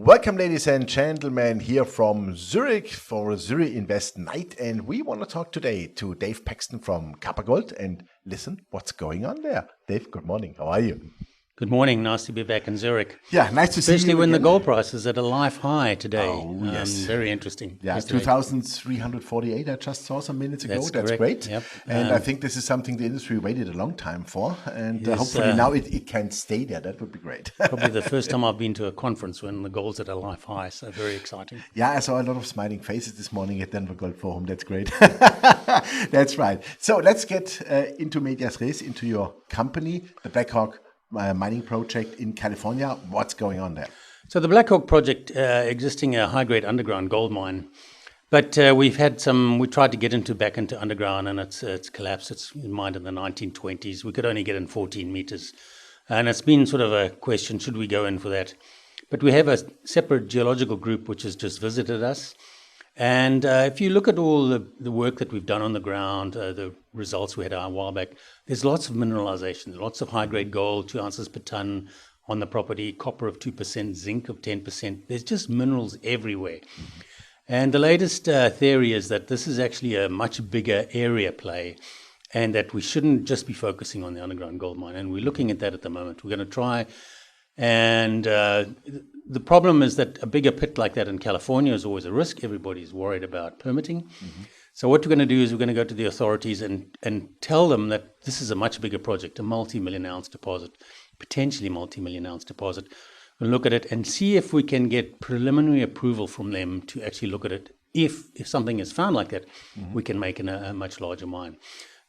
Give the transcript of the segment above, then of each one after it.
Welcome, ladies and gentlemen, here from Zurich for Zurich Invest Night. And we want to talk today to Dave Paxton from Kapa Gold and listen what's going on there. Dave, good morning. How are you? Good morning. Nice to be back in Zurich. Yeah, nice to see you. Especially when again. the gold price is at a life high today. Oh, yes. Very interesting. Yeah, yesterday. 2,348 I just saw some minutes ago. That's correct. great. Yep. And I think this is something the industry waited a long time for. And Yes, hopefully now it can stay there. That would be great. Probably the first time I've been to a conference when the gold's at a life high. So very exciting. Yeah, I saw a lot of smiling faces this morning at Denver Gold Forum. That's great. That's right. So let's get into medias res, into your company, the Blackhawk mining project in California. What's going on there? So the Blackhawk project, existing a high-grade underground gold mine. But we tried to get back into underground, and it's collapsed. It's mined in the 1920s. We could only get in 14 meters. And it's been sort of a question, should we go in for that? But we have a separate geological group which has just visited us. And if you look at all the work that we've done on the ground, the results we had a while back, there's lots of mineralization, lots of high-grade gold, 2 ounces per ton on the property, copper of 2%, zinc of 10%. There's just minerals everywhere. Mm-hmm. And the latest theory is that this is actually a much bigger area play and that we shouldn't just be focusing on the underground gold mine. And we're looking at that at the moment. We're going to try and... the problem is that a bigger pit like that in California is always a risk. Everybody's worried about permitting. Mm-hmm. So what we're going to do is we're going to go to the authorities and tell them that this is a much bigger project, a multi-million ounce deposit, potentially multi-million ounce deposit. We'll look at it and see if we can get preliminary approval from them to actually look at it. If something is found like that, mm-hmm. we can make a much larger mine.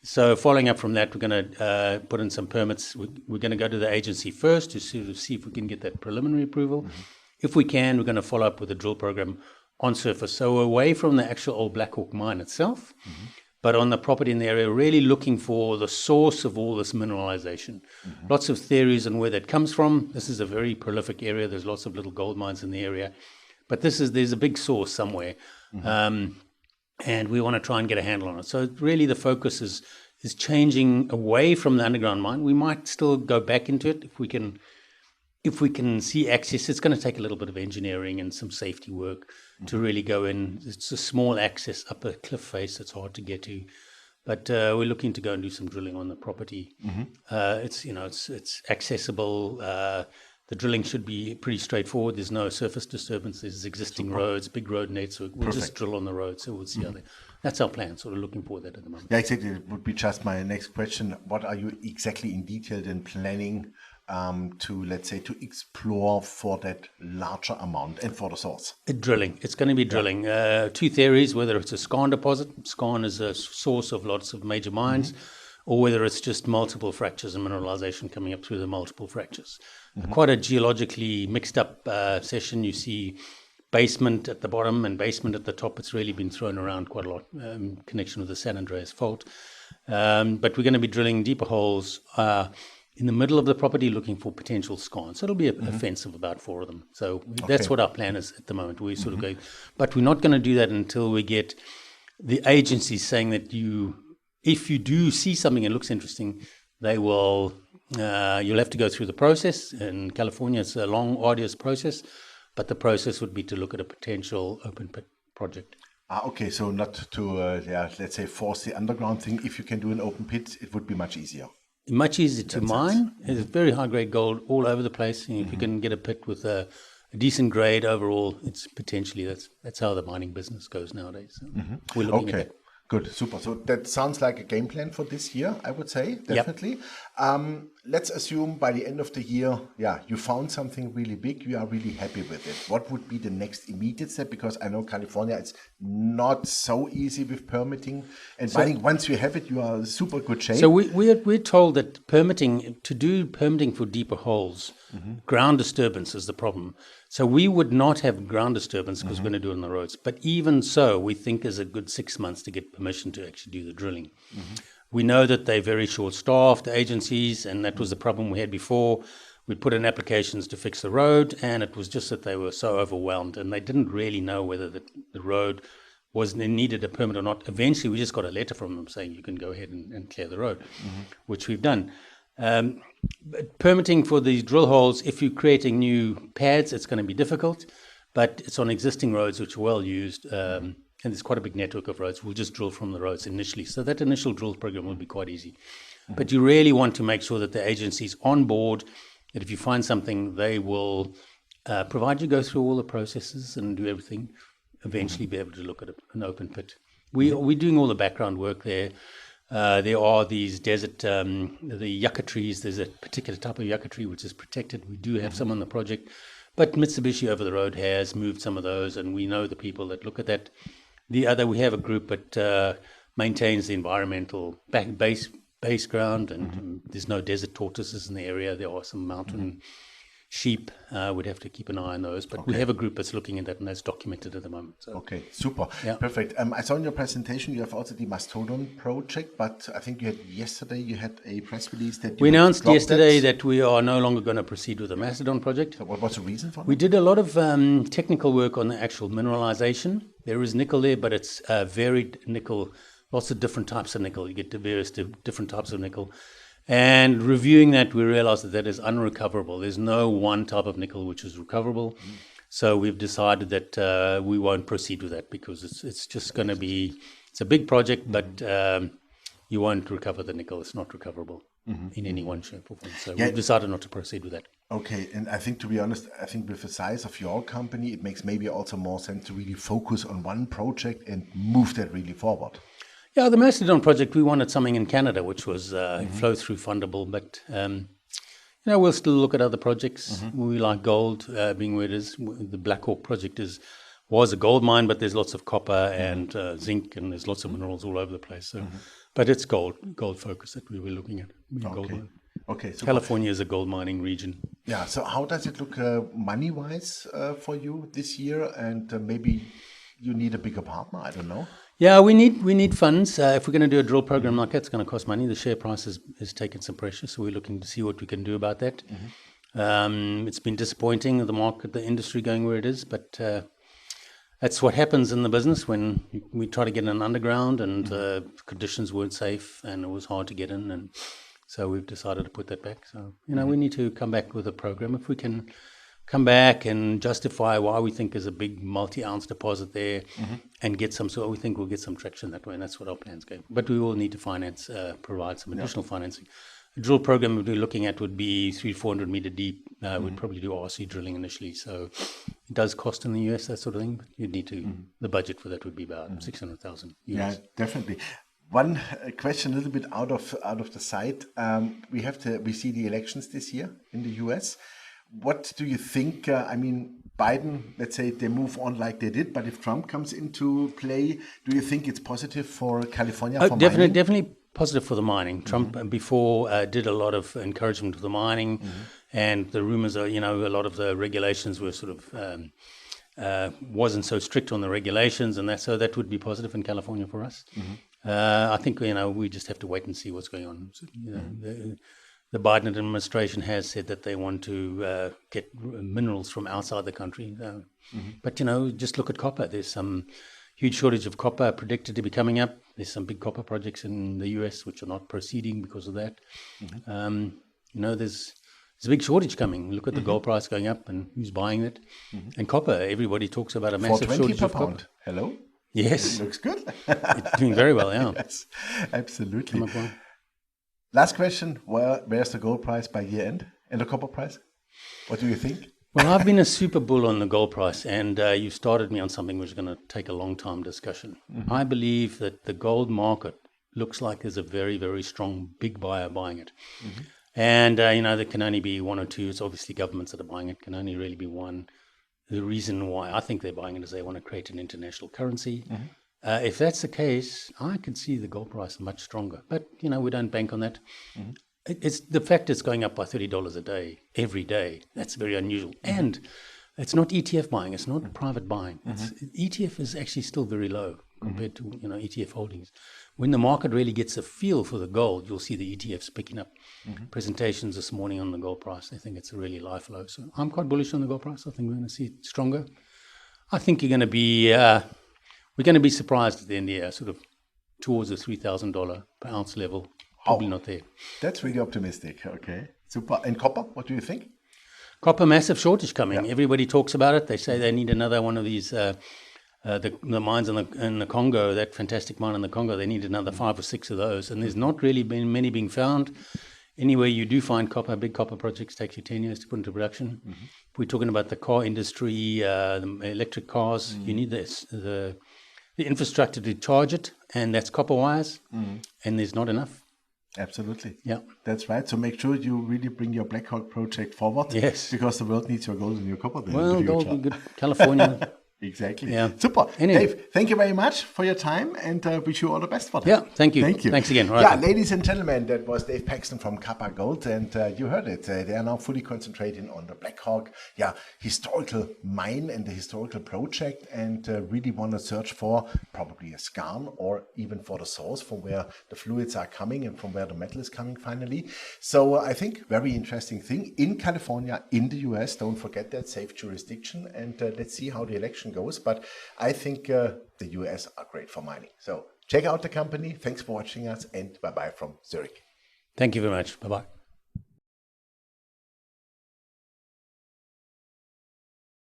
So following up from that, we're going to put in some permits. We're going to go to the agency first to see if we can get that preliminary approval. Mm-hmm. If we can, we're going to follow up with a drill program on surface. So away from the actual old Blackhawk mine itself, mm-hmm. but on the property in the area, really looking for the source of all this mineralization. Mm-hmm. Lots of theories on where that comes from. This is a very prolific area. There's lots of little gold mines in the area. But there's a big source somewhere. Mm-hmm. And we want to try and get a handle on it. So really the focus is changing away from the underground mine. We might still go back into it if we can see access. It's going to take a little bit of engineering and some safety work to really go in. It's a small access up a cliff face that's hard to get to. But we're looking to go and do some drilling on the property. Mm-hmm. It's accessible. The drilling should be pretty straightforward. There's no surface disturbance. There's existing roads, big road nets. So we'll just drill on the road. So we'll see how that's our plan, sort of looking for that at the moment. Yeah, exactly. It would be just my next question. What are you exactly in detail then planning to explore for that larger amount and for the source? Drilling. It's going to be drilling. Two theories, whether it's a skarn deposit. Skarn is a source of lots of major mines. Mm-hmm. Or whether it's just multiple fractures and mineralization coming up through the multiple fractures. Mm-hmm. Quite a geologically mixed up session. You see basement at the bottom and basement at the top. It's really been thrown around quite a lot in connection with the San Andreas fault. But we're going to be drilling deeper holes in the middle of the property looking for potential skarn. So it'll be a fence of about 4 of them. So that's what our plan is at the moment. We're sort of going, but we're not going to do that until we get the agencies saying that if you do see something that looks interesting, they will. You'll have to go through the process. In California, it's a long, arduous process, but the process would be to look at a potential open pit project. Okay, so not to, let's say, force the underground thing. If you can do an open pit, it would be much easier. Much easier to mine. It's very high-grade gold all over the place. And if you can get a pit with a decent grade overall, it's potentially, that's how the mining business goes nowadays. So we're looking at that. Good, super. So that sounds like a game plan for this year, I would say, definitely. Yep. Let's assume by the end of the year, you found something really big. You are really happy with it. What would be the next immediate step? Because I know California, it's not so easy with permitting. And mining, once you have it, you are in super good shape. So we're told that to do permitting for deeper holes, ground disturbance is the problem. So we would not have ground disturbance because we're going to do it on the roads. But even so, we think is a good 6 months to get permission to actually do the drilling. We know that they're very short-staffed, the agencies, and that was the problem we had before. We put in applications to fix the road, and it was just that they were so overwhelmed, and they didn't really know whether the road needed a permit or not. Eventually, we just got a letter from them saying you can go ahead and clear the road, which we've done. But permitting for these drill holes, if you're creating new pads, it's going to be difficult, but it's on existing roads which are well used, and there's quite a big network of roads. We'll just drill from the roads initially. So that initial drill program will be quite easy. But you really want to make sure that the agency's on board, that if you find something, they will provide you go through all the processes and do everything, eventually be able to look at an open pit. We're doing all the background work there. There are these desert, the yucca trees. There's a particular type of yucca tree which is protected. We do have some on the project, but Mitsubishi over the road has moved some of those, and we know the people that look at that. We have a group that maintains the environmental base ground, and there's no desert tortoises in the area. There are some mountain sheep. We'd have to keep an eye on those, but we have a group that's looking at that, and that's documented at the moment. So. Okay, super. Yeah. Perfect. I saw in your presentation you have also the Mastodon project, but I think yesterday you had a press release that we announced yesterday that we are no longer going to proceed with the Mastodon project. So what was the reason for that? We did a lot of technical work on the actual mineralization. There is nickel there, but it's varied nickel, lots of different types of nickel. You get the various different types of nickel. And reviewing that, we realized that is unrecoverable. There's no one type of nickel which is recoverable. So we've decided that we won't proceed with that because it's just going to be, it's a big project, but you won't recover the nickel. It's not recoverable in any one shape or form. So we've decided not to proceed with that. Okay, and I think, to be honest, I think with the size of your company, it makes maybe also more sense to really focus on one project and move that really forward. Yeah, the Mastodon project, we wanted something in Canada which was flow-through fundable, but we'll still look at other projects. We like gold being where it is. The Blackhawk project was a gold mine, but there's lots of copper and zinc, and there's lots of minerals all over the place. So, but it's gold focus that we were looking at. Gold mine. Okay, so California is a gold mining region. Yeah, so how does it look money-wise for you this year? And maybe you need a bigger partner, I don't know. Yeah, we need funds. If we're going to do a drill program like that, it's going to cost money. The share price has taken some pressure, so we're looking to see what we can do about that. It's been disappointing, the market, the industry going where it is, but that's what happens in the business when we try to get in underground and conditions weren't safe and it was hard to get in, and so we've decided to put that back. So, we need to come back with a program. If we can come back and justify why we think there's a big multi-ounce deposit there and get some, so we think we'll get some traction that way, and that's what our plan's going. But we will need to provide some additional financing. A drill program we'd be looking at would be 300-400 meter deep. We'd probably do RC drilling initially, so it does cost in the US, that sort of thing, but you'd need to, the budget for that would be about 600,000 US. Yeah, definitely. One question a little bit out of the side. We see the elections this year in the US. What do you think? Biden, let's say they move on like they did, but if Trump comes into play, do you think it's positive for California? For definitely positive for the mining. Trump before did a lot of encouragement to the mining, and the rumors are, a lot of the regulations were sort of wasn't so strict on the regulations, and so that would be positive in California for us. I think we just have to wait and see what's going on. So, the Biden administration has said that they want to get minerals from outside the country. But, just look at copper. There's some huge shortage of copper predicted to be coming up. There's some big copper projects in the US which are not proceeding because of that. There's a big shortage coming. Look at the gold price going up and who's buying it. And copper, everybody talks about a massive shortage of copper. Hello? Yes. It looks good. It's doing very well, yeah. Yes, absolutely. Last question, where's the gold price by year end and the copper price? What do you think? Well, I've been a super bull on the gold price, and you started me on something which is going to take a long time discussion. I believe that the gold market looks like there's a very, very strong big buyer buying it. And, there can only be one or two. It's obviously governments that are buying it, can only really be one. The reason why I think they're buying it is they want to create an international currency. If that's the case, I can see the gold price much stronger. But, we don't bank on that. It's the fact it's going up by $30 a day, every day. That's very unusual. And it's not ETF buying. It's not private buying. ETF is actually still very low compared to, ETF holdings. When the market really gets a feel for the gold, you'll see the ETFs picking up. Presentations this morning on the gold price. I think it's a really life low. So I'm quite bullish on the gold price. I think we're going to see it stronger. I think you're going to be... we're going to be surprised at the end of the year, sort of towards the $3,000 per ounce level probably not there. That's really optimistic. Okay, super. And copper, what do you think? Copper, massive shortage coming. Everybody talks about it. They say they need another one of these, the mines in the Congo, that fantastic mine in the Congo. They need another 5 or 6 of those. And there's not really been many being found. Anywhere you do find copper, big copper projects take you 10 years to put into production. If we're talking about the car industry, the electric cars, you need the infrastructure to charge it, and that's copper wires, and there's not enough. Absolutely. Yeah. That's right. So make sure you really bring your Blackhawk project forward. Yes. Because the world needs your gold and your copper. Well, gold would be good. California. Exactly. Yeah. Super. Anyway. Dave, thank you very much for your time and wish you all the best for that. Yeah, thank you. Thank you. Thanks again. Right. Yeah, ladies and gentlemen, that was Dave Paxton from Kapa Gold, and you heard it. They are now fully concentrating on the Blackhawk, historical mine and the historical project, and really want to search for probably a skarn or even for the source from where the fluids are coming and from where the metal is coming finally. So I think very interesting thing in California, in the US. Don't forget that safe jurisdiction, and let's see how the election goes. But I think the US are great for mining. So check out the company. Thanks for watching us, and bye-bye from Zurich. Thank you very much. Bye-bye.